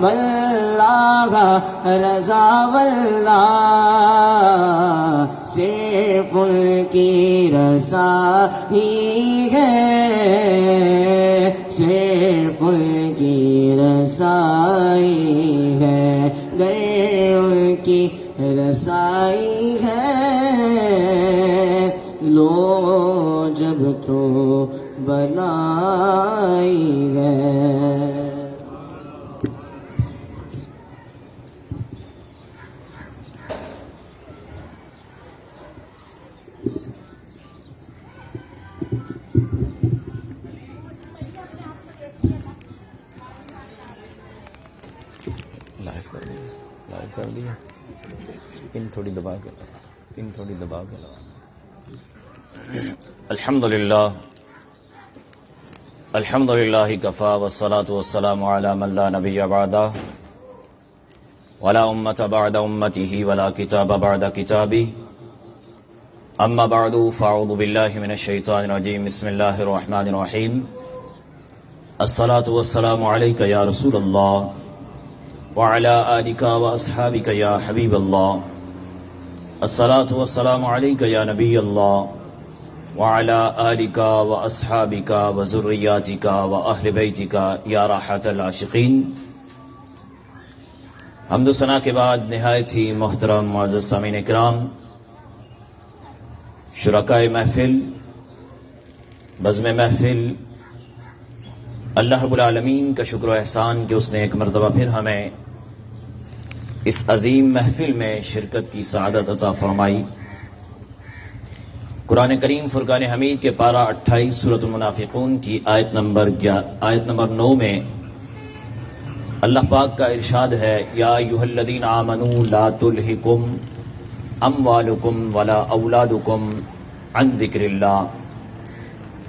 واللہ رضا واللہ صرف ان کی رضائی ہے، صرف ان کی رضائی ہے، غیر ان کی رضائی ہے، لو جب تو بنائی ہے۔ لائیو کر دیا، پن تھوڑی دبا کے لگا۔ الحمدللہ کفا والصلاة والسلام علی من لا نبی بعدہ ولا امة بعد امته ولا کتاب بعد کتابی، اما بعد فاعوذ باللہ من الشیطان الرجیم، بسم اللہ الرحمن الرحیم۔ الصلاة والسلام علیک یا رسول اللہ وعلى آلك وأصحابك يا حبيب الله، الصلاة والسلام عليك يا نبي الله وعلى آلك وأصحابك وذرياتك وأهل بيتك يا راحة العاشقين۔ حمد و ثنا کے بعد نہایت ہی محترم معزز سامعین کرام، شرکائے محفل، بزم محفل، اللہ رب العالمین کا شکر و احسان کہ اس نے ایک مرتبہ پھر ہمیں اس عظیم محفل میں شرکت کی سعادت عطا فرمائی۔ قرآن کریم فرقان حمید کے پارہ 28 سورۃ المنافقون کی آیت نمبر 9 میں اللہ پاک کا ارشاد ہے، یا ایھا الذین آمنوا لا تلھکم اموالکم ولا اولادکم عن ذکر اللہ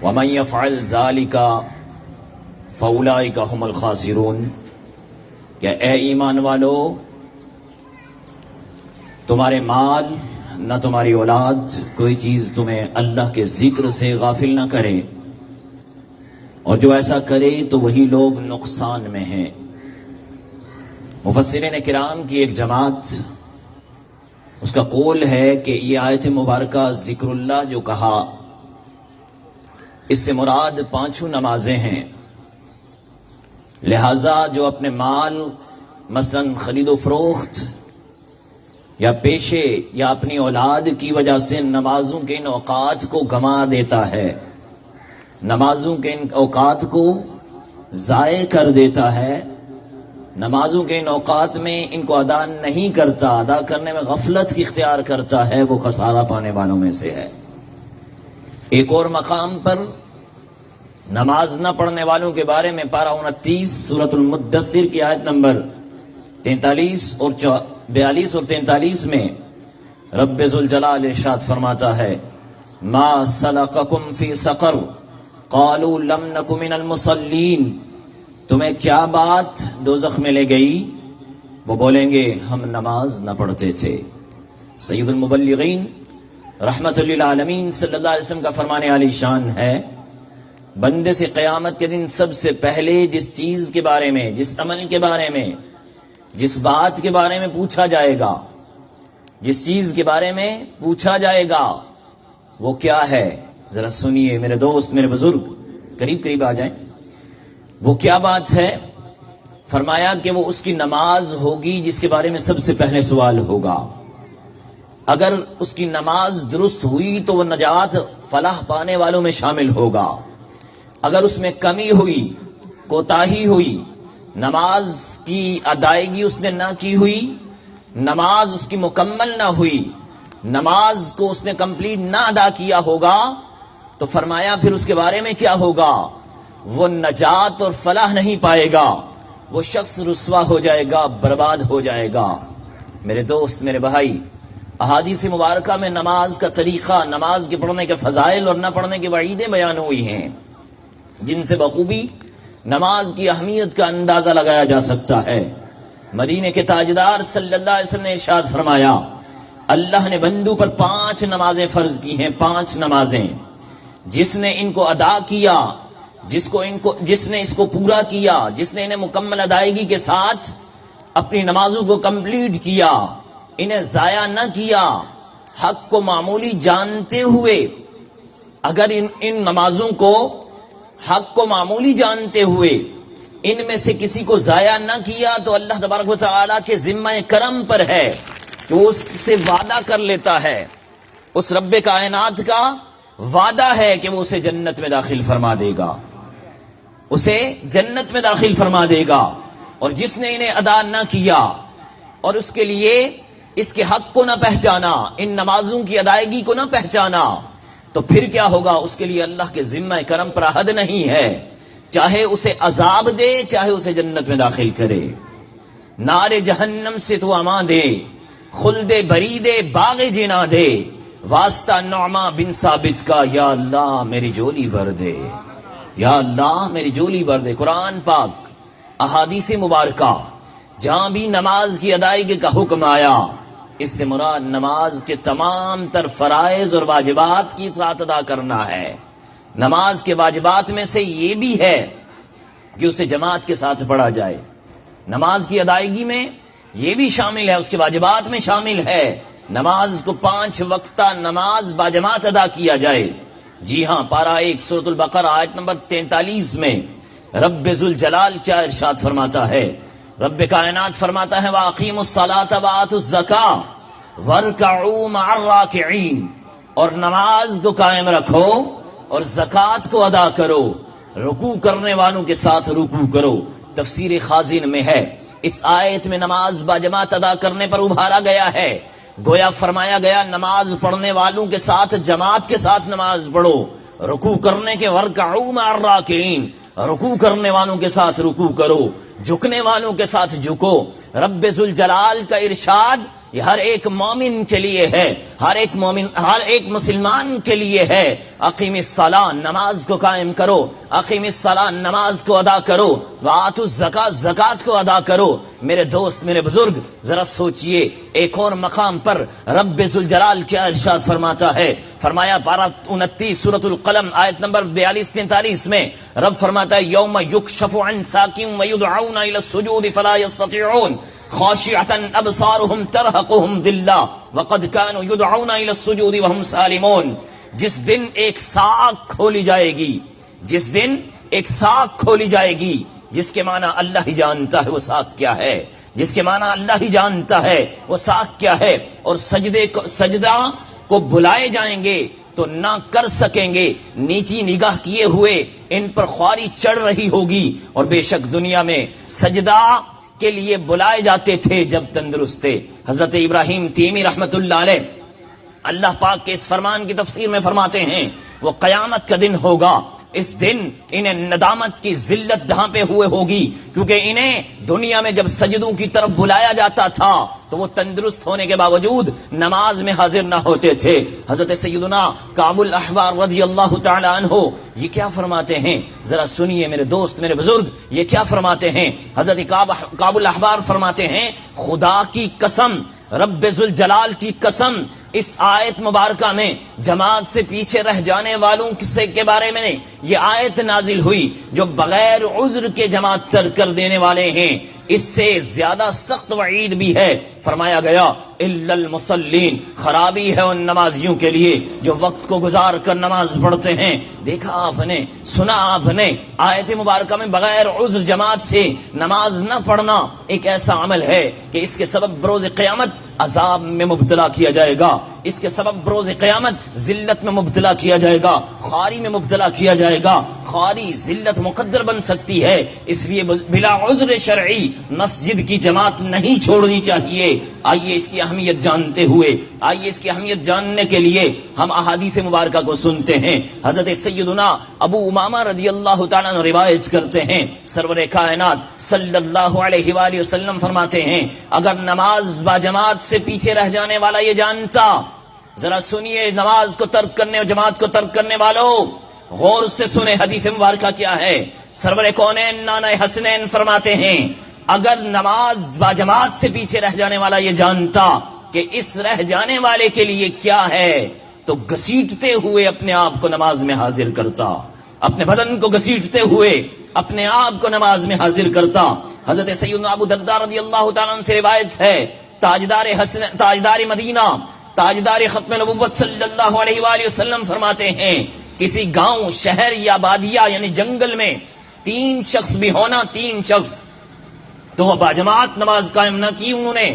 ومن یفعل ذلک فاولئک ھم الخاسرون۔ کہ اے ایمان والو، تمہارے مال نہ تمہاری اولاد کوئی چیز تمہیں اللہ کے ذکر سے غافل نہ کرے، اور جو ایسا کرے تو وہی لوگ نقصان میں ہیں۔ مفسرین کرام کی ایک جماعت، اس کا قول ہے کہ یہ آیت مبارکہ ذکر اللہ جو کہا، اس سے مراد 5 نمازیں ہیں، لہذا جو اپنے مال مثلا خرید و فروخت یا پیشے یا اپنی اولاد کی وجہ سے نمازوں کے ان اوقات کو گنوا دیتا ہے، نمازوں کے ان اوقات کو ضائع کر دیتا ہے، نمازوں کے ان اوقات میں ان کو ادا نہیں کرتا، ادا کرنے میں غفلت کی اختیار کرتا ہے، وہ خسارہ پانے والوں میں سے ہے۔ ایک اور مقام پر نماز نہ پڑھنے والوں کے بارے میں پارہ 29 سورۃ المدثر کی آیت نمبر 42 اور 43 میں رب ذوالجلال ارشاد فرماتا ہے، ما سلککم فی سقر قالوا لم نک من المصلین۔ تمہیں کیا بات دوزخ میں لے گئی؟ وہ بولیں گے ہم نماز نہ پڑھتے تھے۔ سید المبلغین رحمت للعالمین صلی اللہ علیہ وسلم کا فرمانے عالی شان ہے، بندے سے قیامت کے دن سب سے پہلے جس چیز کے بارے میں، جس عمل کے بارے میں، جس بات کے بارے میں پوچھا جائے گا، جس چیز کے بارے میں پوچھا جائے گا، وہ کیا ہے؟ ذرا سنیے میرے دوست، میرے بزرگ، قریب آ جائیں۔ وہ کیا بات ہے؟ فرمایا کہ وہ اس کی نماز ہوگی جس کے بارے میں سب سے پہلے سوال ہوگا۔ اگر اس کی نماز درست ہوئی تو وہ نجات فلاح پانے والوں میں شامل ہوگا، اگر اس میں کمی ہوئی، کوتاہی ہوئی، نماز کی ادائیگی اس نے نہ کی ہوئی، نماز اس کی مکمل نہ ہوئی، نماز کو اس نے کمپلیٹ نہ ادا کیا ہوگا، تو فرمایا پھر اس کے بارے میں کیا ہوگا؟ وہ نجات اور فلاح نہیں پائے گا، وہ شخص رسوا ہو جائے گا، برباد ہو جائے گا۔ میرے دوست، میرے بھائی، احادیث مبارکہ میں نماز کا طریقہ، نماز کے پڑھنے کے فضائل اور نہ پڑھنے کی وعیدیں بیان ہوئی ہیں، جن سے بخوبی نماز کی اہمیت کا اندازہ لگایا جا سکتا ہے۔ مدینے کے تاجدار صلی اللہ علیہ وسلم نے ارشاد فرمایا، اللہ نے بندوں پر 5 نمازیں فرض کی ہیں، 5 نمازیں، جس نے ان کو ادا کیا، جس نے اس کو پورا کیا، جس نے انہیں مکمل ادائیگی کے ساتھ اپنی نمازوں کو کمپلیٹ کیا، انہیں ضائع نہ کیا، حق کو معمولی جانتے ہوئے، اگر ان نمازوں کو حق کو معمولی جانتے ہوئے ان میں سے کسی کو ضائع نہ کیا تو اللہ تبارک و تعالیٰ کے ذمہ کرم پر ہے کہ وہ اس سے وعدہ کر لیتا ہے، اس رب کائنات کا وعدہ ہے کہ وہ اسے جنت میں داخل فرما دے گا، اسے جنت میں داخل فرما دے گا۔ اور جس نے انہیں ادا نہ کیا اور اس کے لیے اس کے حق کو نہ پہچانا، ان نمازوں کی ادائیگی کو نہ پہچانا، تو پھر کیا ہوگا؟ اس کے لیے اللہ کے ذمہ کرم پر حد نہیں ہے، چاہے اسے عذاب دے، چاہے اسے جنت میں داخل کرے، نار جہنم سے تو امان دے، خلد بری دے، باغ جنا دے، واسطہ نعمان بن ثابت کا، یا اللہ میری جولی بھر دے، یا اللہ میری جولی بھر دے۔ قرآن پاک، احادیث مبارکہ، جہاں بھی نماز کی ادائیگی کا حکم آیا، اس سے مراد نماز کے تمام تر فرائض اور واجبات کی اطاعت ادا کرنا ہے۔ نماز کے واجبات میں سے یہ بھی ہے کہ اسے جماعت کے ساتھ پڑھا جائے، نماز کی ادائیگی میں یہ بھی شامل ہے، اس کے واجبات میں شامل ہے نماز کو 5 وقتہ نماز باجماعت ادا کیا جائے۔ جی ہاں، پارہ 1 سورۃ البقرہ آیت نمبر 43 میں رب ذوالجلال کیا ارشاد فرماتا ہے؟ رب کائنات فرماتا ہے وَأَقِيمُوا الصَّلَاةَ وَآتُوا الزَّكَاةَ وَارْكَعُوا مَعَ الرَّاكِعِينَ، اور نماز کو قائم رکھو اور زکوٰۃ کو ادا کرو، رکوع کرنے والوں کے ساتھ رکوع کرو۔ تفسیر خازن میں ہے، اس آیت میں نماز باجماعت ادا کرنے پر ابھارا گیا ہے، گویا فرمایا گیا نماز پڑھنے والوں کے ساتھ جماعت کے ساتھ نماز پڑھو، رکوع کرنے کے وَارْكَعُوا مَعَ الرَّاكِعِينَ، رکوع کرنے والوں کے ساتھ رکوع کرو، جھکنے والوں کے ساتھ جھکو۔ رب ذوالجلال کا ارشاد یہ ہر ایک مومن کے لیے ہے، ہر ایک مسلمان کے لیے ہے۔ اقیم الصلاۃ، نماز کو قائم کرو، اقیم الصلاۃ، نماز کو ادا کرو، وآتوا الزکاۃ، زکوٰۃ کو ادا کرو۔ میرے دوست، میرے بزرگ، ذرا سوچئے، ایک اور مقام پر رب ذوالجلال کیا ارشاد فرماتا ہے؟ فرمایا پارہ 29 سورۃ القلم آیت نمبر 42-43 میں رب فرماتا ہے یوم یکشف عن ساق ویدعون الی السجود فلا یستطیعون خاشعة ابصارهم ترهقهم ذلہ وقد كانوا يدعون الى السجود وهم سالمون۔ جس دن ایک ساق کھولی جائے گی، جس دن ایک ساق کھولی جائے گی، جس کے معنی اللہ ہی جانتا ہے وہ ساق کیا ہے، جس کے معنی اللہ ہی جانتا ہے وہ ساق کیا ہے، اور سجدہ کو بلائے جائیں گے تو نہ کر سکیں گے، نیچی نگاہ کیے ہوئے ان پر خواری چڑھ رہی ہوگی۔ اور بے شک دنیا میں سجدہ کے لیے بلائے جاتے تھے جب تندرست تھے۔ حضرت ابراہیم تیمی رحمت اللہ علیہ اللہ پاک کے اس فرمان کی تفسیر میں فرماتے ہیں وہ قیامت کا دن ہوگا، اس دن انہیں ندامت کی ذلت ڈھانپے ہوئے ہوگی، کیونکہ انہیں دنیا میں جب سجدوں کی طرف بلایا جاتا تھا تو وہ تندرست ہونے کے باوجود نماز میں حاضر نہ ہوتے تھے۔ حضرت سیدنا کعب الاحبار رضی اللہ تعالی عنہ یہ کیا فرماتے ہیں؟ ذرا سنیے میرے دوست، میرے بزرگ، یہ کیا فرماتے ہیں؟ حضرت کعب الاحبار فرماتے ہیں خدا کی قسم، رب ذوالجلال کی قسم، اس آیت مبارکہ میں جماعت سے پیچھے رہ جانے والوں کے بارے میں یہ آیت نازل ہوئی جو بغیر عذر کے جماعت ترک کر دینے والے ہیں۔ اس سے زیادہ سخت وعید بھی ہے، فرمایا گیا الا المصلین، خرابی ہے ان نمازیوں کے لیے جو وقت کو گزار کر نماز پڑھتے ہیں۔ دیکھا آپ نے، سنا آپ نے، آیت مبارکہ میں بغیر عذر جماعت سے نماز نہ پڑھنا ایک ایسا عمل ہے کہ اس کے سبب بروز قیامت عذاب میں مبتلا کیا جائے گا، اس کے سبب بروز قیامت ذلت میں مبتلا کیا جائے گا، خواری میں مبتلا کیا جائے گا۔ خواری ذلت مقدر بن سکتی ہے، اس لیے بلا عذر شرعی مسجد کی جماعت نہیں چھوڑنی چاہیے۔ آئیے اس کی اہمیت جانتے ہوئے، آئیے اس کی اہمیت جاننے کے لیے ہم احادیث مبارکہ کو سنتے ہیں۔ حضرت سیدنا ابو امامہ رضی اللہ تعالیٰ عنہ روایت کرتے ہیں، سرور کائنات صلی اللہ علیہ وآلہ وسلم فرماتے ہیں اگر نماز با جماعت سے پیچھے رہ جانے والا یہ جانتا، ذرا سنیے، نماز کو ترک کرنے اور جماعت کو ترک کرنے والوں غور سے سنے حدیث مبارکہ کیا ہے۔ سرور کونین نانا حسنین فرماتے ہیں اگر نماز با جماعت سے پیچھے رہ جانے والا یہ جانتا کہ اس رہ جانے والے کے لیے کیا ہے تو گھسیٹتے ہوئے اپنے آپ کو نماز میں حاضر کرتا، اپنے بدن کو گھسیٹتے ہوئے اپنے آپ کو نماز میں حاضر کرتا. حضرت سیدنا ابو درداء رضی اللہ تعالیٰ عنہ سے روایت ہے، تاجدار مدینہ، تاجدار ختم نبوت صلی اللہ علیہ وآلہ وسلم فرماتے ہیں، کسی گاؤں، شہر یا بادیہ یعنی جنگل میں 3 شخص بھی ہونا، 3 شخص، تو وہ باجماعت نماز قائم نہ کی انہوں نے،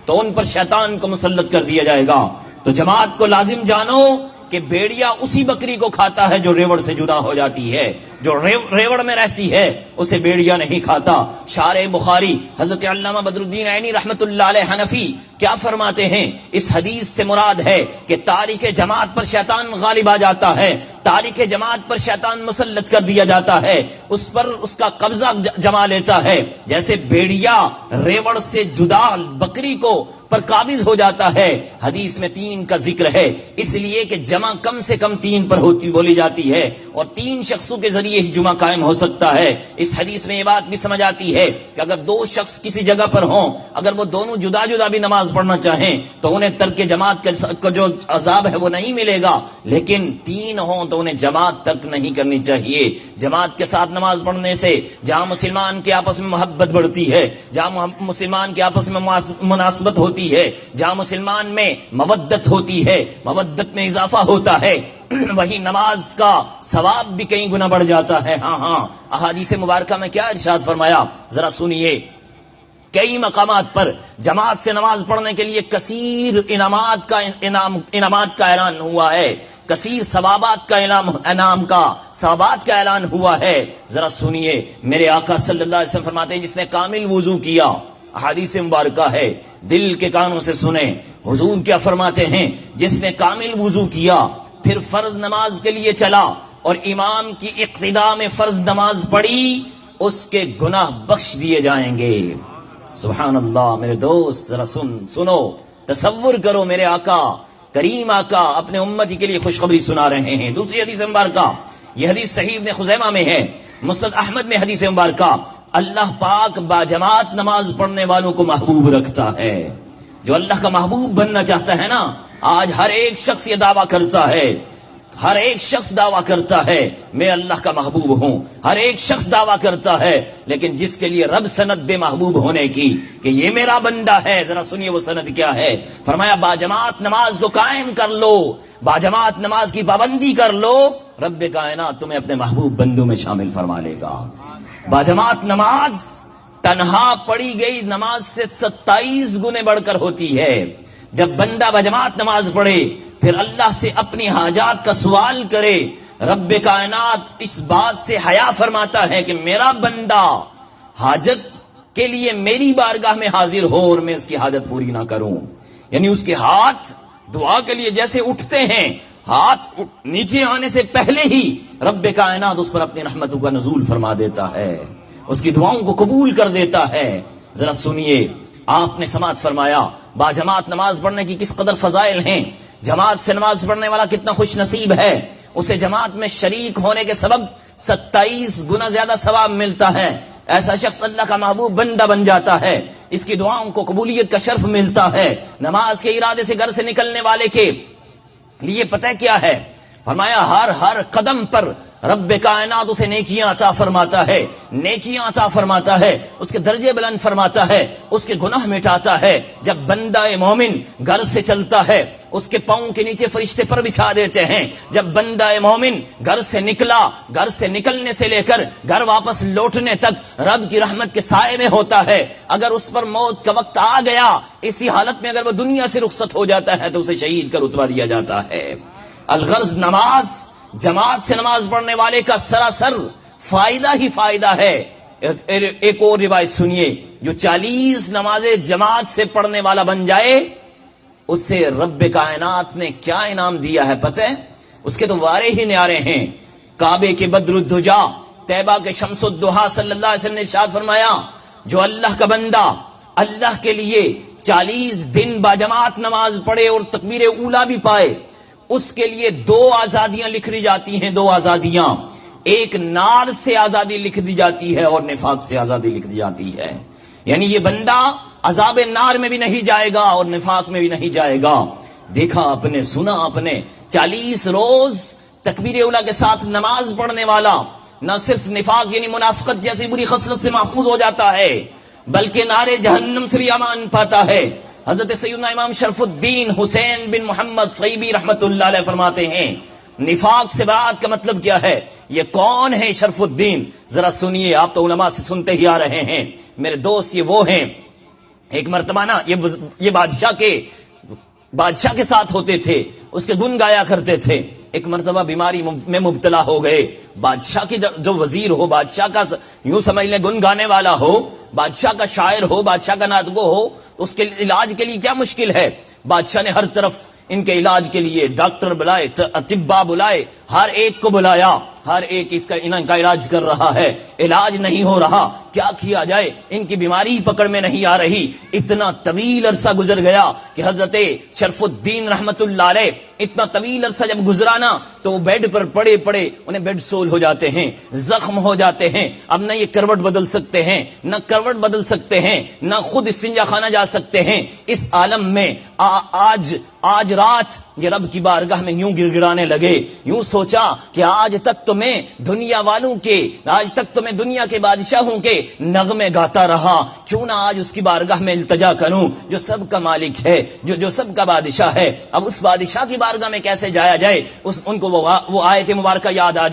تو ان پر شیطان کو مسلط کر دیا جائے گا. تو جماعت کو لازم جانو کہ بھیڑیا اسی بکری کو کھاتا ہے جو ریوڑ سے جدا ہو جاتی ہے، جو ریوڑ میں رہتی ہے اسے بھیڑیا نہیں کھاتا. شارح بخاری حضرت علامہ بدر الدین عینی رحمت اللہ علیہ حنفی کیا فرماتے ہیں؟ اس حدیث سے مراد ہے کہ تاریخ جماعت پر شیطان غالب آ جاتا ہے، تاریخ جماعت پر شیطان مسلط کر دیا جاتا ہے، اس پر اس کا قبضہ جما لیتا ہے، جیسے بھیڑیا ریوڑ سے جدا بکری کو پر قابض ہو جاتا ہے. حدیث میں 3 کا ذکر ہے، اس لیے کہ جمع کم سے کم 3 پر بولی جاتی ہے، اور 3 شخصوں کے ذریعے ہی جمعہ قائم ہو سکتا ہے. اس حدیث میں یہ بات بھی سمجھ آتی ہے کہ اگر 2 شخص کسی جگہ پر ہوں، اگر وہ دونوں جدا جدا بھی نماز پڑھنا چاہیں تو انہیں ترک جماعت کا جو عذاب ہے وہ نہیں ملے گا، لیکن 3 ہوں تو انہیں جماعت ترک نہیں کرنی چاہیے. جماعت کے ساتھ نماز پڑھنے سے جہاں مسلمان کے آپس میں محبت بڑھتی ہے، جہاں مسلمان کے آپس میں مناسبت ہوتی ہے، جہاں مسلمان میں مودت ہوتی ہے، مودت میں اضافہ ہوتا ہے، وہی نماز کا ثواب بھی کئی گنا بڑھ جاتا ہے. ہاں احادیث مبارکہ میں کیا ارشاد فرمایا ذرا سنیے. کئی مقامات پر جماعت سے نماز پڑھنے کے لیے کثیر انعامات کا اعلان ہوا ہے، کثیر ثوابات کا اعلان ہوا ہے. ذرا سنیے، میرے آقا صلی اللہ علیہ وسلم فرماتے ہیں جس نے کامل وضو کیا، احادیث مبارکہ ہے، دل کے کانوں سے سنیں. حضور کیا فرماتے ہیں؟ جس نے کامل وضو کیا پھر فرض نماز کے لیے چلا اور امام کی اقتداء میں فرض نماز پڑھی، اس کے گناہ بخش دیے جائیں گے. سبحان اللہ. میرے دوست ذرا سنو، تصور کرو، میرے آقا کریم آقا اپنے امتی کے لیے خوشخبری سنا رہے ہیں. دوسری حدیث مبارکہ، یہ حدیث صحیح ابن خزیمہ میں ہے، مسند احمد میں حدیث مبارکہ، اللہ پاک باجماعت نماز پڑھنے والوں کو محبوب رکھتا ہے. جو اللہ کا محبوب بننا چاہتا ہے نا، آج ہر ایک شخص یہ دعویٰ کرتا ہے، ہر ایک شخص دعویٰ کرتا ہے میں اللہ کا محبوب ہوں، ہر ایک شخص دعویٰ کرتا ہے، لیکن جس کے لیے رب سند دے محبوب ہونے کی کہ یہ میرا بندہ ہے، ذرا سنیے وہ سند کیا ہے. فرمایا باجماعت نماز کو قائم کر لو، باجماعت نماز کی پابندی کر لو، رب کائنات تمہیں اپنے محبوب بندوں میں شامل فرما لے گا. باجماعت نماز تنہا پڑھی گئی نماز سے 27 گنے بڑھ کر ہوتی ہے. جب بندہ باجماعت نماز پڑھے پھر اللہ سے اپنی حاجات کا سوال کرے، رب کائنات اس بات سے حیا فرماتا ہے کہ میرا بندہ حاجت کے لیے میری بارگاہ میں حاضر ہو اور میں اس کی حاجت پوری نہ کروں. یعنی اس کے ہاتھ دعا کے لیے جیسے اٹھتے ہیں، ہاتھ نیچے آنے سے پہلے ہی رب کائنات اس پر اپنی رحمتوں کا نزول فرما دیتا ہے، اس کی دعاؤں کو قبول کر دیتا ہے. ذرا سنیے، آپ نے سماعت فرمایا باجماعت نماز پڑھنے کی کس قدر فضائل ہیں، جماعت سے نماز پڑھنے والا کتنا خوش نصیب ہے، اسے جماعت میں شریک ہونے کے سبب 27 گنا زیادہ ثواب ملتا ہے. ایسا شخص اللہ کا محبوب بندہ بن جاتا ہے، اس کی دعاؤں کو قبولیت کا شرف ملتا ہے. نماز کے ارادے سے گھر سے نکلنے والے کے لیے پتہ کیا ہے؟ فرمایا ہر قدم پر رب کائنات اسے نیکیاں عطا فرماتا ہے، نیکیاں عطا فرماتا ہے، اس کے درجے بلند فرماتا ہے، اس کے گناہ مٹاتا ہے. جب بندہ مومن گھر سے چلتا ہے اس کے پاؤں کے نیچے فرشتے پر بچھا دیتے ہیں. جب بندہ مومن گھر سے نکلا، گھر سے نکلنے سے لے کر گھر واپس لوٹنے تک رب کی رحمت کے سائے میں ہوتا ہے. اگر اس پر موت کا وقت آ گیا، اسی حالت میں اگر وہ دنیا سے رخصت ہو جاتا ہے تو اسے شہید کا رتبہ دیا جاتا ہے. الغرض نماز، جماعت سے نماز پڑھنے والے کا سراسر فائدہ ہی فائدہ ہے. ایک اور روایت سنیے، جو 40 نمازیں جماعت سے پڑھنے والا بن جائے اسے رب کائنات نے کیا انعام دیا ہے پتہ ہے؟ اس کے تو وارے ہی نیارے ہیں. کعبے کے بدر الدجا، طیبہ کے شمس الضحیٰ صلی اللہ علیہ وسلم نے ارشاد فرمایا جو اللہ کا بندہ اللہ کے لیے 40 دن باجماعت نماز پڑھے اور تکبیر اولیٰ بھی پائے، اس کے لیے 2 آزادیاں لکھ دی جاتی ہیں. 2 آزادیاں، ایک نار سے آزادی لکھ دی جاتی ہے اور نفاق سے آزادی لکھ دی جاتی ہے. یعنی یہ بندہ عذاب نار میں بھی نہیں جائے گا اور نفاق میں بھی نہیں جائے گا. دیکھا آپ نے، سنا آپ نے، 40 روز تکبیر اولا کے ساتھ نماز پڑھنے والا نہ صرف نفاق یعنی منافقت جیسی بری خصلت سے محفوظ ہو جاتا ہے بلکہ نارے جہنم سے بھی امان پاتا ہے۔ حضرت سیدنا امام شرف الدین حسین بن محمد طیبی رحمت اللہ علیہ فرماتے ہیں نفاق سے برات کا مطلب کیا ہے؟ یہ کون ہے شرف الدین؟ ذرا سنیے، آپ تو علماء سے سنتے ہی آ رہے ہیں میرے دوست، یہ وہ ہیں ایک مرتبہ نا یہ بادشاہ کے ساتھ ہوتے تھے، اس کے گن گایا کرتے تھے۔ ایک مرتبہ بیماری میں مبتلا ہو گئے، بادشاہ کی جو وزیر ہو، بادشاہ کا یوں سمجھ لیں گن گانے والا ہو، بادشاہ کا شاعر ہو، بادشاہ کا ناطقو ہو، اس کے علاج کے لیے کیا مشکل ہے؟ بادشاہ نے ہر طرف ان کے علاج کے لیے ڈاکٹر بلائے، اطباء بلائے، ہر ایک کو بلایا، ہر ایک ان کا علاج کر رہا ہے، علاج نہیں ہو رہا، کیا کیا جائے؟ ان کی بیماری پکڑ میں نہیں آ رہی۔ اتنا طویل عرصہ گزر گیا کہ حضرت شرف الدین رحمت اللہ علیہ اتنا طویل عرصہ جب گزرا نا تو وہ بیڈ پر پڑے پڑے انہیں بیڈ سول ہو جاتے ہیں، زخم ہو جاتے ہیں، اب نہ یہ کروٹ بدل سکتے ہیں، نہ کروٹ بدل سکتے ہیں، نہ خود استنجا خانہ جا سکتے ہیں۔ اس عالم میں آج رات یہ رب کی بارگاہ میں یوں گڑ گڑانے لگے، یوں سوچا کہ آج تک تو میں دنیا کے بادشاہوں کے نغمے گاتا رہا، کیوں نہ آج اس کی بارگاہ میں التجا کروں جو سب کا مالک ہے، جو سب کا بادشاہ ہے۔ اب اس بادشاہ کی بارگاہ میں کیسے جایا جائے؟ ان کو وہ آیت مبارکہ یاد آ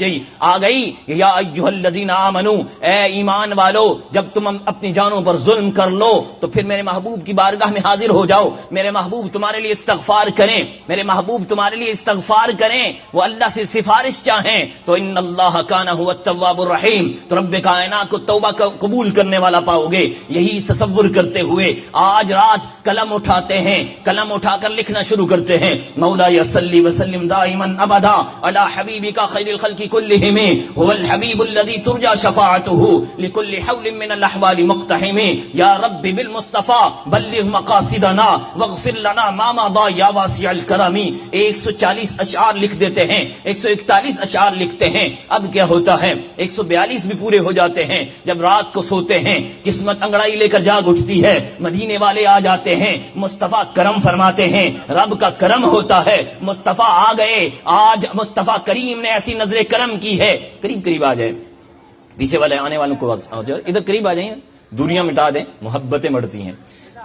گئی، یا ایھا الذین آمنو، اے ایمان والو، جب تم اپنی جانوں پر ظلم کر لو تو پھر میرے محبوب کی بارگاہ میں حاضر ہو جاؤ، میرے محبوب تمہارے لیے استغفار کریں، میرے محبوب تمہارے لیے استغفار کریں، وہ اللہ سے سفارش چاہیں تو ان اللہ کان ھو التواب الرحیم، تو رب کائنات کو توبہ قبول کرنے والا پاؤ گے۔ یہی تصور کرتے ہوئے آج رات قلم اٹھاتے ہیں، قلم اٹھا کر لکھنا شروع کرتے ہیں، مولاي صلی وسلم دائما ابدا علی حبیبک خیر الخلق کلہم هو الحبیب الذی ترجى شفاعته لكل حول من الاحوال مقتحم، یا رب بالمصطفى بلغ مقاصدنا واغفر لنا ما مضى یا واسع الکرم۔ 140 اشعار لکھ دیتے ہیں، 141 اشعار لکھتے ہیں، اب کیا ہوتا ہے 142 بھی پورے ہو جاتے ہیں۔ جب رات کو سوتے ہیں قسمت انگڑائی لے کر جاگ اٹھتی ہے، مدینے والے آ جاتے ہیں، مصطفیٰ کرم فرماتے ہیں، رب کا کرم ہوتا ہے، مصطفیٰ آ گئے، آج مصطفیٰ کریم نے ایسی نظر کرم کی ہے۔ قریب آ جائے، پیچھے والے آنے والوں کو ادھر قریب آ جائیں، دوریاں مٹا دیں، محبتیں بڑھتی ہیں۔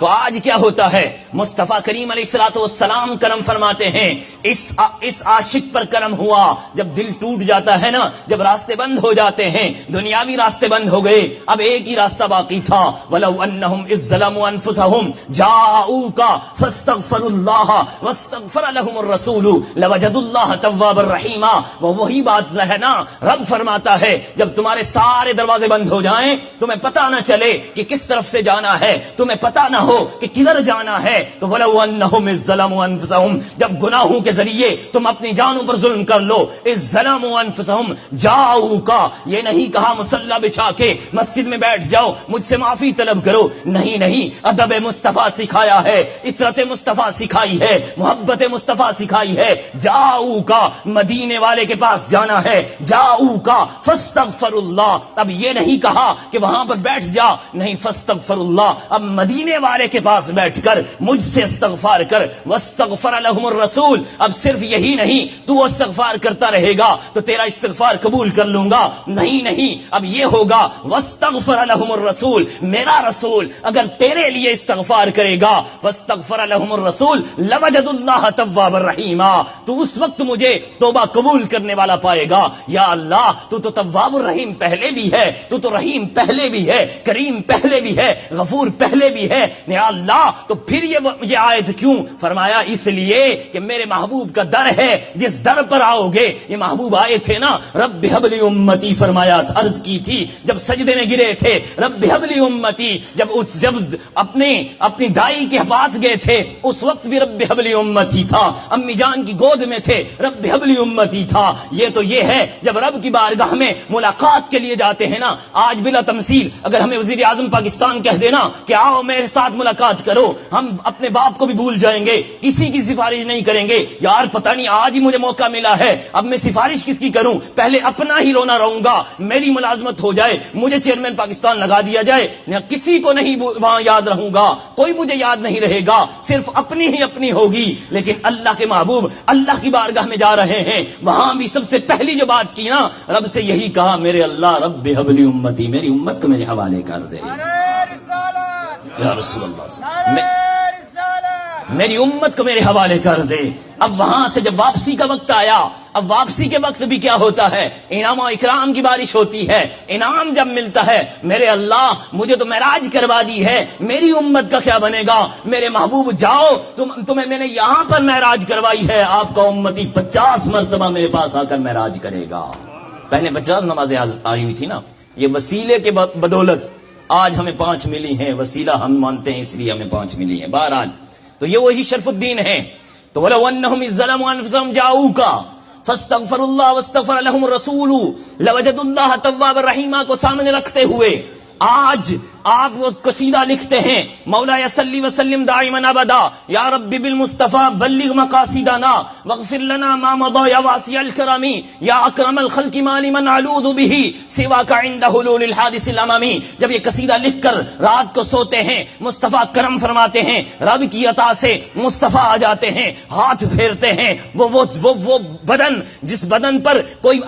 تو آج کیا ہوتا ہے، مصطفیٰ کریم علیہ الصلوۃ والسلام کرم فرماتے ہیں، اس عاشق پر کرم ہوا جب دل ٹوٹ جاتا ہے نا، جب راستے بند ہو جاتے ہیں، دنیاوی راستے بند ہو گئے، اب ایک ہی راستہ باقی تھا، وَلَوْ أَنَّهُمْ إِذ ظَّلَمُوا أَنفُسَهُمْ جَاءُوكَ فَاسْتَغْفَرُوا اللَّهَ وَاسْتَغْفَرَ لَهُمُ الرَّسُولُ لَوَجَدُوا اللَّهَ تَوَّابًا رَحِيمًا۔ وہ وہی بات ہے نا، رب فرماتا ہے جب تمہارے سارے دروازے بند ہو جائیں، تمہیں پتہ نہ چلے کہ کس طرف سے جانا ہے، تمہیں پتہ نہ ہو کہ کدھر جانا ہے، تو وَلَوْ أَنَّهُمْ إِذ ظَّلَمُوا أَنفُسَهُمْ، جب گناہوں کے ذریعے تم اپنی جانوں پر ظلم کر لو، إِذ ظَّلَمُوا أَنفُسَهُمْ جَاءُوكَ، یہ نہیں کہا مصلی بچھا کے مسجد میں بیٹھ جاؤ مجھ سے معافی طلب کرو، نہیں، ادب مصطفیٰ سکھایا ہے، اطرت مصطفیٰ سکھائی ہے، محبت مصطفیٰ سکھائی ہے، جاؤکا مدینے والے کے پاس جانا ہے، جاؤکا فاستغفر اللہ، اب یہ نہیں کہا کہ وہاں پر بیٹھ جا، نہیں، فاستغفر اللہ، اب مدینے والے کے پاس بیٹھ کر مجھ سے استغفار کر، واستغفر لهم الرسول، اب صرف یہی نہیں تو استغفار کرتا رہے گا تو تیرا استغفار قبول کر لوں گا، نہیں، اب یہ ہوگا واستغفر لهم الرسول، میرا رسول اگر تیرے لیے استغفار کرے گا، واستغفر لهم الرسول لوجدوا الله توابا رحیما، تو اس وقت مجھے توبہ قبول کرنے والا پائے گا۔ یا اللہ تو تواب الرحیم پہلے بھی ہے، تو رحیم پہلے بھی ہے، کریم پہلے بھی ہے، غفور پہلے بھی ہے، یا اللہ تو پھر یہ آیت کیوں؟ فرمایا اس لیے کہ میرے محبوب کا در ہے، جس در پر آؤ گے، یہ محبوب آئے تھے نا، رب ہب لی امتی فرمایا، عرض کی تھی جب سجدے میں گرے تھے، رب ہب لی امتی، جب اپنی دائی کے پاس گئے تھے اس وقت بھی رب ہب لی امتی تھا، امی جان کی گود میں تھے رب ہب لی امتی تھا۔ یہ ہے جب رب کی بارگاہ میں ملاقات کے لیے جاتے ہیں نا، آج بلا تمثیل اگر ہمیں وزیر اعظم پاکستان کہہ دینا کہ آؤ میرے ساتھ ملاقات کرو. ہم اپنے باپ کو بھی بھول جائیں گے, کسی کی سفارش نہیں کریں گے. یار پتہ نہیں آج ہی مجھے موقع ملا ہے, اب میں سفارش کس کی کروں؟ پہلے اپنا ہی رونا رہوں گا. میری ملازمت ہو جائے, مجھے چیئرمین پاکستان لگا دیا جائے, کسی کو نہیں وہاں یاد رہوں گا, کوئی مجھے یاد نہیں رہے گا, صرف اپنی ہی اپنی ہوگی. لیکن اللہ کے محبوب اللہ کی بارگاہ میں جا رہے ہیں, وہاں بھی سب سے پہلی جو بات کی نا, رب سے یہی کہا, میرے اللہ رب حبلی امتی, میری امت کو میرے حوالے کر دے. یا رسول اللہ, میری امت کو میرے حوالے کر دے. اب وہاں سے جب واپسی کا وقت آیا, اب واپسی کے وقت بھی کیا ہوتا ہے؟ انعام و اکرام کی بارش ہوتی ہے. انعام جب ملتا ہے, میرے اللہ مجھے تو معراج کروا دی ہے, میری امت کا کیا بنے گا؟ میرے محبوب جاؤ, تمہیں میں نے یہاں پر معراج کروائی ہے, آپ کا امتی 50 مرتبہ میرے پاس آ کر معراج کرے گا. پہلے 50 نمازیں آئی ہوئی تھی نا, یہ وسیلے کے بدولت آج ہمیں 5 ملی ہیں. وسیلہ ہم مانتے ہیں اس لیے ہمیں 5 ملی ہیں. بہرحال تو یہ وہی شرف الدین ہے. تو وَلَوْ أَنَّهُمْ إِذْ ظَلَمُوا أَنفُسَهُمْ جَاءُوكَ فَاسْتَغْفَرُوا اللَّهَ وَاسْتَغْفَرَ لَهُمُ الرَّسُولُ لَوَجَدُوا اللَّهَ تَوَّابًا رَحِيمًا کو سامنے رکھتے ہوئے آج آپ وہ قصیدہ لکھتے ہیں, مولا صلی وسلم دائما ابدا, یا رب بالمصطفیٰ بلغ مقاصدنا واغفر لنا ما مضى یا واسع الکرم یا اکرم الخلق ما لمن علوذ به سواك عند حلول الحادث الاممی. جب یہ قصیدہ لکھ کر رات کو سوتے ہیں, مصطفیٰ کرم فرماتے ہیں, رب کی عطا سے مصطفیٰ آ جاتے ہیں, ہاتھ پھیرتے ہیں. وہ بدن جس بدن پر کوئی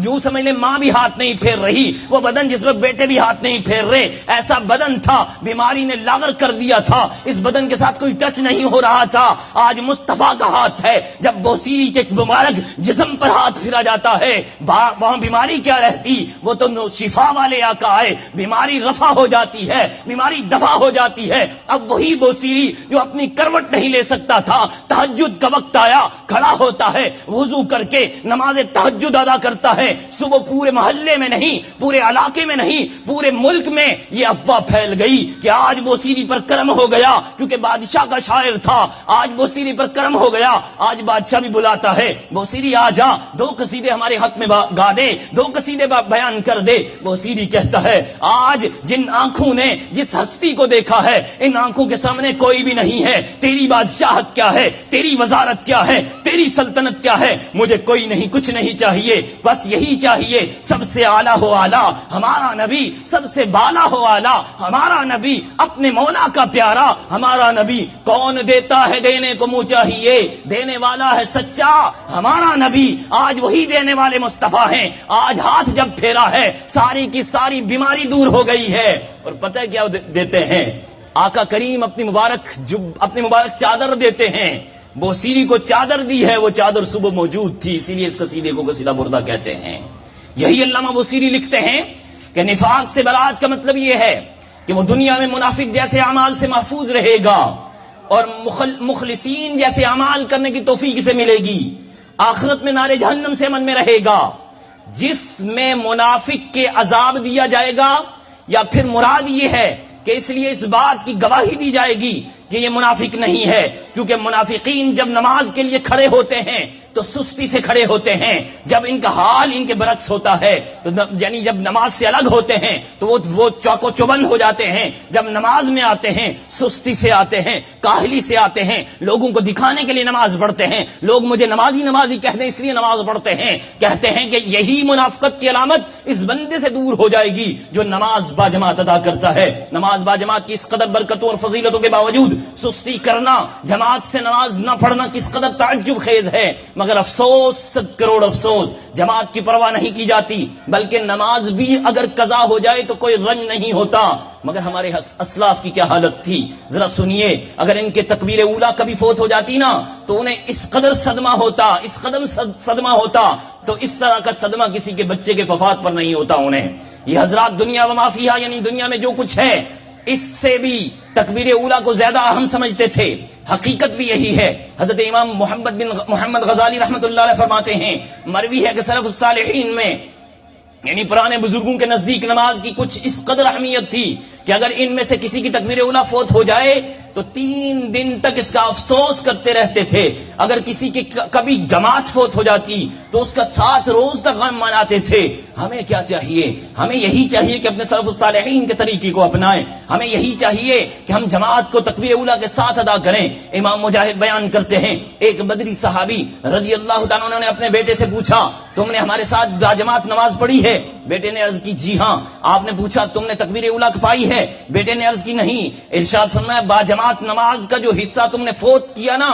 جو سمجھ لے ماں بھی ہاتھ نہیں پھیر رہی, وہ بدن جس پر بیٹے بھی ہاتھ نہیں پھیر رہے, ایسا بدن تھا, بیماری نے لاغر کر دیا تھا, اس بدن کے ساتھ کوئی ٹچ نہیں ہو رہا تھا. آج مصطفیٰ کا ہاتھ ہے, جب بوسیری کے مبارک جسم پر ہاتھ پھرا جاتا ہے, وہاں بیماری کیا رہتی؟ وہ تو شفا والے آقا ہے, بیماری رفع ہو جاتی ہے, بیماری دفع ہو جاتی ہے. اب وہی بوسیری جو اپنی کروٹ نہیں لے سکتا تھا, تہجد کا وقت آیا, کھڑا ہوتا ہے, وضو کر کے نماز تہجد ادا کرتا ہے. صبح پورے محلے میں نہیں, پورے علاقے میں نہیں, پورے ملک میں یہ افواہ پھیل گئی کہ آج بوسیری پر کرم ہو گیا, کیونکہ بادشاہ کا شاعر تھا. آج بوسیری پر کرم ہو گیا, آج بادشاہ بھی بلاتا ہے, بوسیری آ جا, 2 قصیدے ہمارے حق میں گا دے, 2 قصیدے بیان کر دے. بوسیری کہتا ہے, آج جن آنکھوں نے جس ہستی کو دیکھا ہے, ان آنکھوں کے سامنے کوئی بھی نہیں ہے. تیری بادشاہت کیا ہے, تیری وزارت کیا ہے, تیری سلطنت کیا ہے؟ مجھے کوئی نہیں, کچھ نہیں چاہیے, بس یہی چاہیے, سب سے اعلیٰ ہو اعلیٰ ہمارا نبی, سب سے بالا ہو اعلیٰ ہمارا نبی, اپنے مولا کا پیارا ہمارا نبی. کون دیتا ہے دینے کو منہ چاہیے, دینے والا ہے سچا ہمارا نبی. آج وہی دینے والے مصطفیٰ ہیں. آج ہاتھ جب پھیرا ہے, ساری کی ساری بیماری دور ہو گئی ہے. اور پتہ ہے کیا دیتے ہیں؟ آقا کریم اپنی مبارک چادر دیتے ہیں. بوسیری کو چادر دی ہے, وہ چادر صبح موجود تھی, اسی لیے اس قصیدے کو قصیدہ بردہ کہتے ہیں. یہی علامہ بوسیری لکھتے ہیں کہ نفاق سے برات کا مطلب یہ ہے کہ وہ دنیا میں منافق جیسے اعمال سے محفوظ رہے گا اور مخلصین جیسے اعمال کرنے کی توفیق سے ملے گی. آخرت میں نار جہنم سے امن میں رہے گا. جس میں منافق کے عذاب دیا جائے گا, یا پھر مراد یہ ہے کہ اس لیے اس بات کی گواہی دی جائے گی کہ یہ منافق نہیں ہے, کیونکہ منافقین جب نماز کے لیے کھڑے ہوتے ہیں تو سستی سے کھڑے ہوتے ہیں. جب ان کا حال ان کے برعکس ہوتا ہے, تو یعنی جب نماز سے الگ ہوتے ہیں تو وہ چوکو چوبند ہو جاتے ہیں. جب نماز میں آتے ہیں سستی سے آتے ہیں, کاہلی سے آتے ہیں, لوگوں کو دکھانے کے لیے نماز پڑھتے ہیں. لوگ مجھے نمازی کہہ دیں اس لیے نماز پڑھتے ہیں. کہتے ہیں کہ یہی منافقت کی علامت اس بندے سے دور ہو جائے گی جو نماز باجماعت ادا کرتا ہے. نماز باجماعت کی اس قدر برکتوں اور فضیلتوں کے باوجود سستی کرنا, جماعت سے نماز نہ پڑھنا کس قدر تعجب خیز ہے. مگر افسوس, 100 کروڑ افسوس, جماعت کی پرواہ نہیں کی جاتی, بلکہ نماز بھی اگر قضا ہو جائے تو کوئی رنج نہیں ہوتا. مگر ہمارے اسلاف کی کیا حالت تھی ذرا سنیے. اگر ان کے تکبیر اولا کبھی فوت ہو جاتی نا تو انہیں اس قدر صدمہ ہوتا, اس قدر صدمہ ہوتا, تو اس طرح کا صدمہ کسی کے بچے کے وفات پر نہیں ہوتا انہیں. یہ حضرات دنیا و ما فیہا, یعنی دنیا میں جو کچھ ہے, اس سے بھی تکبیر اولا کو زیادہ اہم سمجھتے تھے. حقیقت بھی یہی ہے. حضرت امام محمد غزالی رحمۃ اللہ علیہ فرماتے ہیں, مروی ہے کہ سلف الصالحین میں یعنی پرانے بزرگوں کے نزدیک نماز کی کچھ اس قدر اہمیت تھی کہ اگر ان میں سے کسی کی تکبیر اولیٰ فوت ہو جائے تو 3 دن تک اس کا افسوس کرتے رہتے تھے. اگر کسی کی کبھی جماعت فوت ہو جاتی تو اس کا 7 روز تک غم مناتے تھے. ہمیں کیا چاہیے؟ ہمیں یہی چاہیے کہ اپنے سلف الصالحین کے طریقے کو اپنائیں. ہمیں یہی چاہیے کہ ہم جماعت کو تکبیر اولیٰ کے ساتھ ادا کریں. امام مجاہد بیان کرتے ہیں ایک بدری صحابی رضی اللہ تعالیٰ عنہ نے اپنے بیٹے سے پوچھا تم نے ہمارے ساتھ باجماعت نماز پڑھی ہے؟ بیٹے نے عرض کی جی ہاں. آپ نے پوچھا تم نے تکبیر اولیٰ پائی ہے؟ بیٹے نے عرض کی نہیں. ارشاد فرمایا باجماعت نماز کا جو حصہ تم نے فوت کیا نا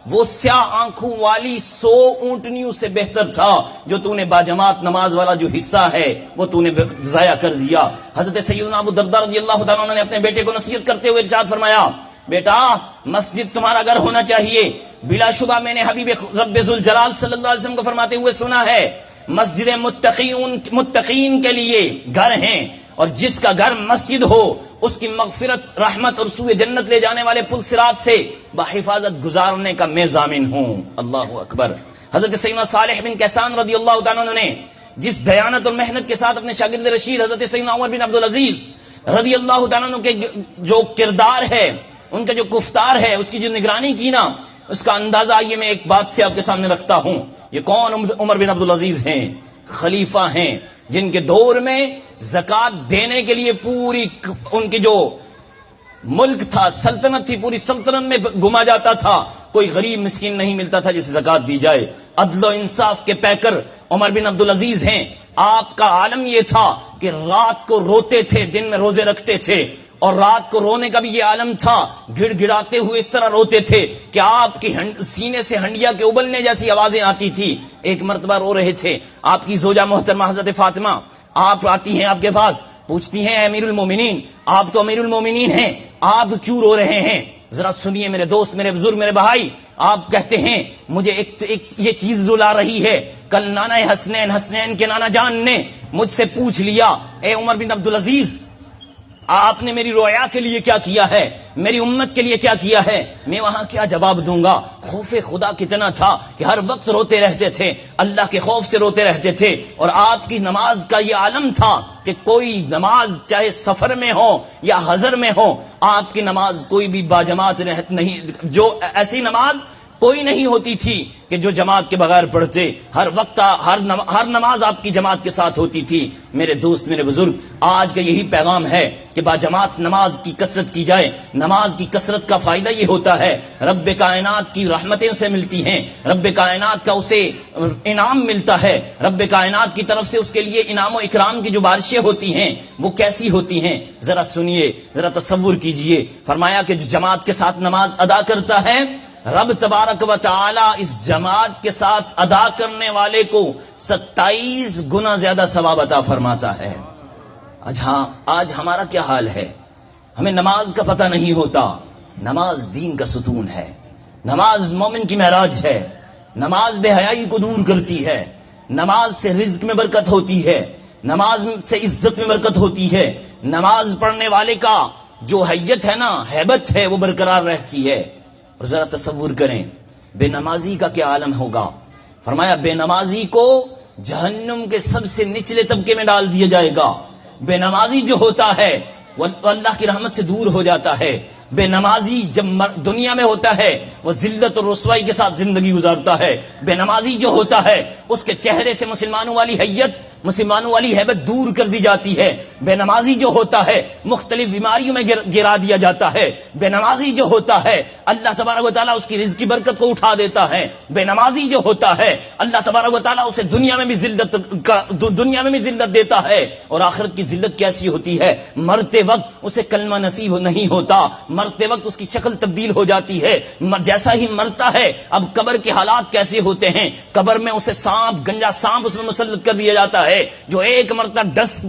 وہ سیاہ آنکھوں والی 100 اونٹنیوں سے بہتر تھا جو تو نے باجماعت نماز والا جو حصہ ہے وہ تو نے ضائع کر دیا. حضرت سیدنا ابو درداء رضی اللہ تعالیٰ عنہ نے اپنے بیٹے کو نصیحت کرتے ہوئے ارشاد فرمایا بیٹا مسجد تمہارا گھر ہونا چاہیے. بلا شبہ میں نے حبیب رب ذوالجلال صلی اللہ علیہ وسلم کو فرماتے ہوئے سنا ہے مسجد متقین کے لیے گھر ہیں اور جس کا گھر مسجد ہو اس کی مغفرت رحمت اور سوئے جنت لے جانے والے پل صراط سے بحفاظت گزارنے کا میں ضامن ہوں. اللہ اکبر. حضرت سیدنا صالح بن کیسان رضی اللہ تعالیٰ عنہ نے جس دیانت اور محنت کے ساتھ اپنے شاگرد رشید حضرت سیدنا عمر بن عبدالعزیز رضی اللہ تعالیٰ عنہ کے جو کردار ہے ان کا جو گفتار ہے اس کی جو نگرانی کی نا اس کا اندازہ یہ میں ایک بات سے آپ کے سامنے رکھتا ہوں. یہ کون عمر بن عبدالعزیز ہیں؟ خلیفہ ہیں جن کے دور میں زکوٰۃ دینے کے لیے پوری ان کی جو ملک تھا سلطنت تھی پوری سلطنت میں گھما جاتا تھا. کوئی غریب مسکین نہیں ملتا تھا جسے زکوٰۃ دی جائے. عدل و انصاف کے پیکر عمر بن عبدالعزیز ہیں. آپ کا عالم یہ تھا کہ رات کو روتے تھے دن میں روزے رکھتے تھے اور رات کو رونے کا بھی یہ عالم تھا. گڑ گڑاتے ہوئے اس طرح روتے تھے کہ آپ کی سینے سے ہنڈیا کے ابلنے جیسی آوازیں آتی تھی. ایک مرتبہ رو رہے تھے. آپ کی زوجہ محترمہ حضرت فاطمہ آپ آتی ہیں آپ کے پاس پوچھتی ہیں امیر المومنین آپ تو امیر المومنین ہیں آپ کیوں رو رہے ہیں؟ ذرا سنیے میرے دوست میرے بزرگ میرے بھائی. آپ کہتے ہیں مجھے ایک یہ چیز زلا رہی ہے. کل نانا حسنین کے نانا جان نے مجھ سے پوچھ لیا اے عمر بن عبدالعزیز آپ نے میری رویا کے لیے کیا کیا ہے میری امت کے لیے کیا کیا ہے؟ میں وہاں کیا جواب دوں گا؟ خوف خدا کتنا تھا کہ ہر وقت روتے رہتے تھے اللہ کے خوف سے روتے رہتے تھے. اور آپ کی نماز کا یہ عالم تھا کہ کوئی نماز چاہے سفر میں ہو یا حضر میں ہو آپ کی نماز کوئی بھی باجماعت نہیں جو ایسی نماز کوئی نہیں ہوتی تھی کہ جو جماعت کے بغیر پڑھتے. ہر وقت ہر نماز آپ کی جماعت کے ساتھ ہوتی تھی. میرے دوست میرے بزرگ آج کا یہی پیغام ہے کہ باجماعت نماز کی کثرت کی جائے. نماز کی کثرت کا فائدہ یہ ہوتا ہے رب کائنات کی رحمتیں سے ملتی ہیں. رب کائنات کا اسے انعام ملتا ہے. رب کائنات کی طرف سے اس کے لیے انعام و اکرام کی جو بارشیں ہوتی ہیں وہ کیسی ہوتی ہیں ذرا سنیے ذرا تصور کیجئے. فرمایا کہ جو جماعت کے ساتھ نماز ادا کرتا ہے رب تبارک و تعالی اس جماعت کے ساتھ ادا کرنے والے کو 27 گنا زیادہ ثواب عطا فرماتا ہے. آج ہمارا کیا حال ہے؟ ہمیں نماز کا پتہ نہیں ہوتا. نماز دین کا ستون ہے. نماز مومن کی معراج ہے. نماز بے حیائی کو دور کرتی ہے. نماز سے رزق میں برکت ہوتی ہے. نماز سے عزت میں برکت ہوتی ہے. نماز پڑھنے والے کا جو حیت ہے نا ہیبت ہے وہ برقرار رہتی ہے. اور ذرا تصور کریں بے نمازی کا کیا عالم ہوگا. فرمایا بے نمازی کو جہنم کے سب سے نچلے طبقے میں ڈال دیا جائے گا. بے نمازی جو ہوتا ہے وہ اللہ کی رحمت سے دور ہو جاتا ہے. بے نمازی جب دنیا میں ہوتا ہے وہ ذلت اور رسوائی کے ساتھ زندگی گزارتا ہے. بے نمازی جو ہوتا ہے اس کے چہرے سے مسلمانوں والی حیت مسلمانوں والی ہیبت دور کر دی جاتی ہے. بے نمازی جو ہوتا ہے مختلف بیماریوں میں گرا دیا جاتا ہے. بے نمازی جو ہوتا ہے اللہ تبارک و تعالیٰ اس کی رزق کی برکت کو اٹھا دیتا ہے. بے نمازی جو ہوتا ہے اللہ تبارک و تعالیٰ اسے دنیا میں بھی ذلت دیتا ہے. اور آخرت کی ذلت کیسی ہوتی ہے؟ مرتے وقت اسے کلمہ نصیب نہیں ہوتا. مرتے وقت اس کی شکل تبدیل ہو جاتی ہے. جیسا ہی مرتا ہے اب قبر کے حالات کیسے ہوتے ہیں؟ قبر میں اسے گنجا سانپ اس میں مسلط کر دیا جاتا ہے. جو ایک مرتبہ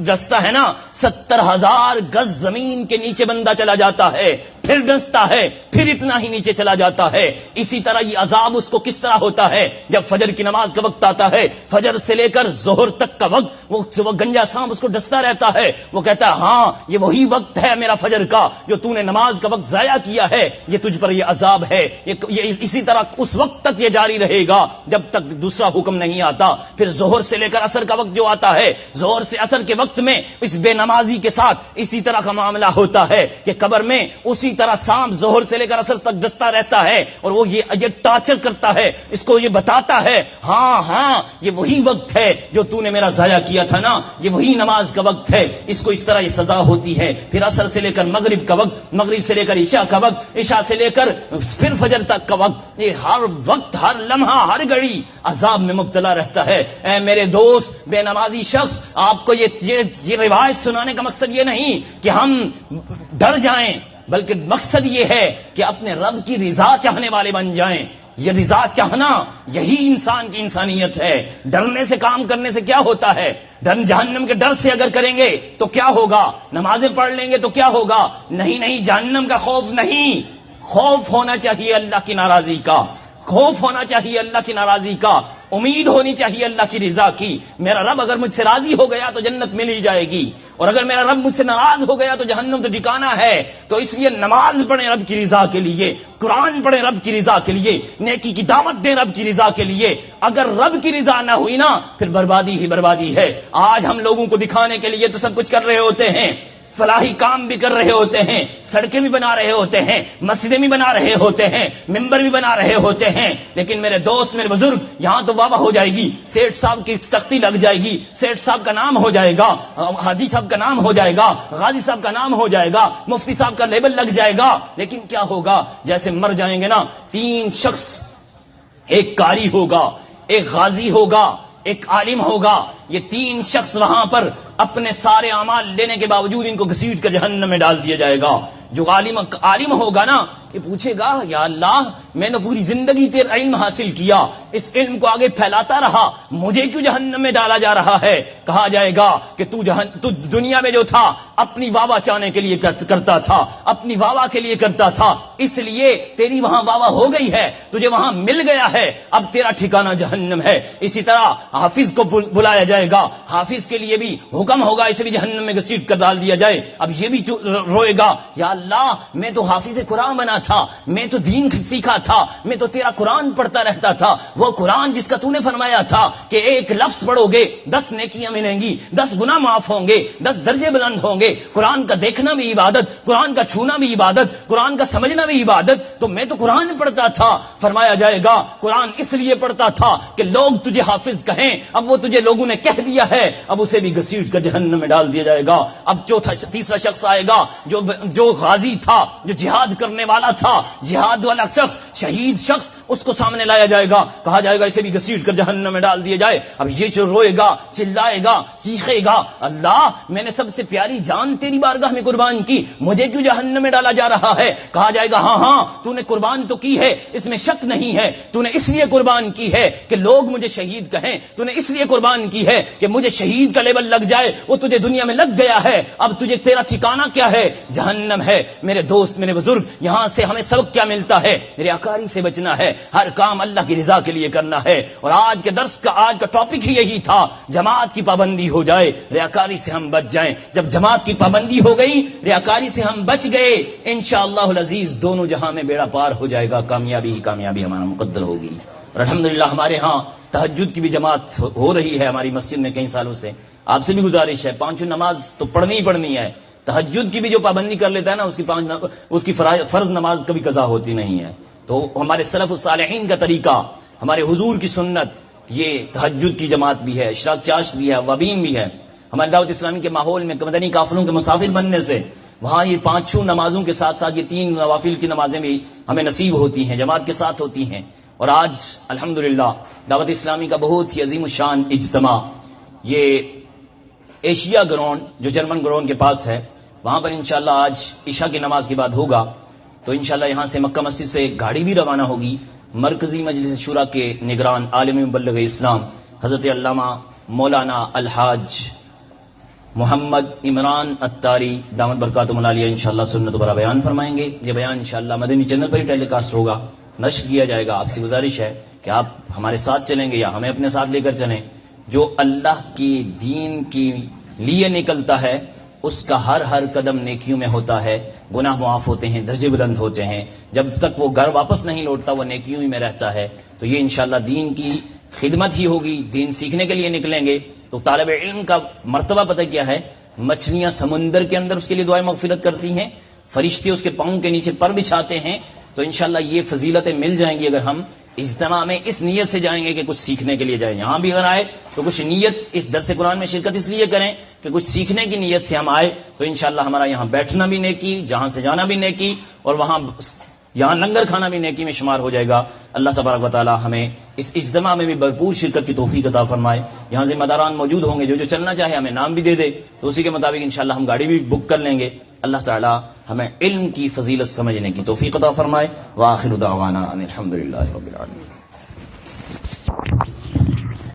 ڈستا ہے نا 70,000 گز زمین کے نیچے بندہ چلا جاتا ہے. پھر ڈستا ہے، پھر اتنا ہی نیچے چلا جاتا ہے. اسی طرح یہ عذاب اس کو کس طرح ہوتا ہے جب فجر کی نماز کا وقت آتا ہے، فجر سے لے کر ظہر تک کا وقت وہ گنجا سانپ اس کو ڈستا رہتا ہے. وہ کہتا ہے ہاں یہ وہی وقت ہے میرا فجر کا جو تو نے نماز کا وقت ضائع کیا ہے، یہ تجھ پر یہ عذاب ہے. یہ اسی طرح اس وقت تک یہ جاری رہے گا جب تک دوسرا حکم نہیں آتا. پھر ظہر سے لے کر عصر کا وقت جو آتا ہے، ظہر سے عصر کے وقت میں اس بے نمازی کے ساتھ اسی طرح کا معاملہ ہوتا ہے کہ قبر میں اسی طرح سانپ ظہر سے لے کر عصر تک ڈستا رہتا ہے اور وہ یہ ٹارچر کرتا ہے، اس کو یہ بتاتا ہے ہاں یہ وہی وقت ہے جو تو نے میرا ضائع کیا تھا نا، یہ وہی نماز کا وقت ہے. اس کو اس طرح یہ سزا ہوتی ہے. پھر عصر سے لے کر مغرب کا وقت، مغرب سے لے کر عشاء کا وقت، عشاء سے لے کر پھر فجر تک کا وقت، یہ ہر وقت، ہر لمحہ، ہر گھڑی عذاب میں مبتلا رہتا ہے. اے میرے دوست بے نمازی شخص، آپ کو یہ روایت سنانے کا مقصد یہ نہیں کہ ہم ڈر جائیں، بلکہ مقصد یہ ہے کہ اپنے رب کی رضا چاہنے والے بن جائیں. یہ رضا چاہنا یہی انسان کی انسانیت ہے. ڈرنے سے کام کرنے سے کیا ہوتا ہے؟ جہنم کے ڈر سے اگر کریں گے تو کیا ہوگا؟ نمازیں پڑھ لیں گے تو کیا ہوگا؟ نہیں، جہنم کا خوف نہیں، خوف ہونا چاہیے اللہ کی ناراضی کا، خوف ہونا چاہیے اللہ کی ناراضی کا، امید ہونی چاہیے اللہ کی رضا کی. میرا رب اگر مجھ سے راضی ہو گیا تو جنت مل ہی جائے گی، اور اگر میرا رب مجھ سے ناراض ہو گیا تو جہنم تو ٹھکانا ہے. تو اس لیے نماز پڑھیں رب کی رضا کے لیے، قرآن پڑھیں رب کی رضا کے لیے، نیکی کی دعوت دیں رب کی رضا کے لیے. اگر رب کی رضا نہ ہوئی نا پھر بربادی ہی بربادی ہے. آج ہم لوگوں کو دکھانے کے لیے تو سب کچھ کر رہے ہوتے ہیں، فلاحی کام بھی کر رہے ہوتے ہیں، سڑکیں بھی بنا رہے ہوتے ہیں، مسجدیں بھی بنا رہے ہوتے ہیں، ممبر بھی بنا رہے ہوتے ہیں. لیکن میرے دوست، میرے بزرگ، یہاں تو واہ ہو جائے گی، سیٹھ صاحب کی تختی لگ جائے گی، سیٹھ صاحب کا نام ہو جائے گا، حاجی صاحب کا نام ہو جائے گا، غازی صاحب کا نام ہو جائے گا، مفتی صاحب کا لیبل لگ جائے گا. لیکن کیا ہوگا؟ جیسے مر جائیں گے نا 3 شخص، ایک قاری ہوگا، ایک غازی ہوگا، ایک عالم ہوگا. یہ 3 شخص وہاں پر اپنے سارے اعمال لینے کے باوجود ان کو گھسیٹ کر جہنم میں ڈال دیا جائے گا. جو عالم ہوگا نا یہ پوچھے گا یا اللہ میں نے پوری زندگی تیرا علم حاصل کیا، اس علم کو آگے پھیلاتا رہا، مجھے کیوں جہنم میں ڈالا جا رہا ہے؟ کہا جائے گا کہ تو دنیا میں جو تھا اپنی واہ واہ چاہنے کے لیے کرتا تھا، اپنی واہ واہ کے لیے کرتا تھا، اس لیے تیری وہاں واہ واہ ہو گئی ہے، تجھے وہاں مل گیا ہے، اب تیرا ٹھکانہ جہنم ہے. اسی طرح حافظ کو بلایا جائے گا، حافظ کے لیے بھی حکم ہوگا اسے بھی جہنم میں گھسیٹ کر ڈال دیا جائے. اب یہ بھی روئے گا یا اللہ میں تو حافظ قرآن بنا تھا، میں تو دین سیکھا تھا، میں تو تیرا قرآن پڑھتا رہتا تھا، وہ قرآن جس کا تو نے فرمایا تھا کہ ایک لفظ پڑھو گے 10 نیکیاں ملیں گی، 10 گناہ معاف ہوں گے، 10 درجے بلند ہوں گے. قرآن کا دیکھنا بھی عبادت، قرآن کا چھونا بھی عبادت، قرآن کا سمجھنا بھی عبادت. تو میں تو قرآن پڑھتا تھا. فرمایا جائے گا قرآن اس لیے پڑھتا تھا کہ لوگ تجھے حافظ کہیں، اب وہ تجھے لوگوں نے کہہ دیا ہے، اب اسے بھی گھسیٹ کر جہنم میں ڈال دیا جائے گا. اب تیسرا شخص آئے گا جو غازی تھا، جو جہاد کرنے والا تھا، جہاد والا شخص، شہید شخص، اس کو سامنے لایا جائے گا، کہا جائے گا اسے بھی گھسیٹ کر جہنم میں ڈال دیا جائے. اب یہ جو روئے گا، چلائے گا، چیخے گا اللہ میں نے سب سے پیاری جان تیری بارگاہ میں قربان کی، مجھے کیوں جہنم میں ڈالا جا رہا ہے؟ کہا جائے گا ہاں تو نے قربان تو کی ہے، اس میں شک نہیں ہے، تو نے اس لیے قربان کی ہے کہ لوگ مجھے شہید کہیں، تو نے اس لیے قربان کی ہے کہ مجھے شہید کا لیبل لگ جائے، وہ تجھے دنیا میں لگ گیا ہے، اب تجھے تیرا ٹھکانہ کیا ہے؟ جہنم ہے. میرے دوست، میرے بزرگ، یہاں سے ہمیں سبق کیا ملتا ہے؟ ریاکاری سے بچنا ہے، ہر کام اللہ کی رضا کے لیے کرنا ہے. اور آج کے درس کا آج کا ٹاپک ہی یہی تھا، جماعت کی پابندی ہو جائے، ریاکاری سے ہم بچ جائیں. جب جماعت کی پابندی ہو گئی، ریاکاری سے ہم بچ گئے، انشاءاللہ العزیز دونوں جہاں میں بیڑا پار ہو جائے گا، کامیابی ہی کامیابی ہمارا مقدر ہوگی. اور الحمدللہ ہمارے ہاں تہجد کی بھی جماعت ہو رہی ہے ہماری مسجد میں کئی سالوں سے. آپ سے بھی گزارش ہے 5 نماز تو پڑھنی ہی پڑھنی ہے. تہجد کی بھی جو پابندی کر لیتا ہے نا اس کی فرض نماز کبھی قضا ہوتی نہیں ہے. تو ہمارے سلف الصالحین کا طریقہ، ہمارے حضور کی سنت، یہ تہجد کی جماعت بھی ہے، اشراق چاشت بھی ہے، وابین بھی ہے. ہماری دعوت اسلامی کے ماحول میں مدنی قافلوں کے مسافر بننے سے وہاں یہ 5 نمازوں کے ساتھ ساتھ یہ 3 نوافل کی نمازیں بھی ہمیں نصیب ہوتی ہیں، جماعت کے ساتھ ہوتی ہیں. اور آج الحمدللہ دعوت اسلامی کا بہت ہی عظیم الشان اجتماع یہ ایشیا گراؤنڈ جو جرمن گراؤنڈ کے پاس ہے، وہاں پر انشاءاللہ آج عشاء کی نماز کے بعد ہوگا. تو انشاءاللہ یہاں سے مکہ مسجد سے گاڑی بھی روانہ ہوگی. مرکزی مجلس شورا کے نگران عالم مبلغ اسلام حضرت علامہ مولانا الحاج محمد عمران اتاری دامت برکاتہم العالیہ انشاءاللہ سنت برا بیان فرمائیں گے. یہ بیان انشاءاللہ مدنی چینل پر ہی ٹیلی کاسٹ ہوگا، نشر کیا جائے گا. آپ سے گزارش ہے کہ آپ ہمارے ساتھ چلیں گے یا ہمیں اپنے ساتھ لے کر چلیں. جو اللہ کی دین کی لیے نکلتا ہے اس کا ہر قدم نیکیوں میں ہوتا ہے، گناہ معاف ہوتے ہیں، درجے بلند ہوتے ہیں. جب تک وہ گھر واپس نہیں لوٹتا وہ نیکیوں ہی میں رہتا ہے. تو یہ انشاءاللہ دین کی خدمت ہی ہوگی. دین سیکھنے کے لیے نکلیں گے تو طالب علم کا مرتبہ پتہ کیا ہے؟ مچھلیاں سمندر کے اندر اس کے لیے دعائیں مغفرت کرتی ہیں، فرشتے اس کے پاؤں کے نیچے پر بچھاتے ہیں. تو انشاءاللہ یہ فضیلتیں مل جائیں گی اگر ہم اجتماع میں اس نیت سے جائیں گے کہ کچھ سیکھنے کے لیے جائیں. یہاں بھی اگر آئے تو کچھ نیت اس درس قرآن میں شرکت اس لیے کریں کہ کچھ سیکھنے کی نیت سے ہم آئے. تو انشاءاللہ ہمارا یہاں بیٹھنا بھی نیکی، جہاں سے جانا بھی نیکی، اور وہاں یہاں لنگر کھانا بھی نیکی میں شمار ہو جائے گا. اللہ تبارک و تعالی ہمیں اس اجتماع میں بھی بھرپور شرکت کی توفیق عطا فرمائے. یہاں ذمہ داران موجود ہوں گے، جو چلنا چاہے ہمیں نام بھی دے دے تو اسی کے مطابق انشاءاللہ ہم گاڑی بھی بک کر لیں گے. اللہ تعالی ہمیں علم کی فضیلت سمجھنے کی توفیق عطا فرمائے. وآخر دعوانا ان الحمدللہ رب العالمین.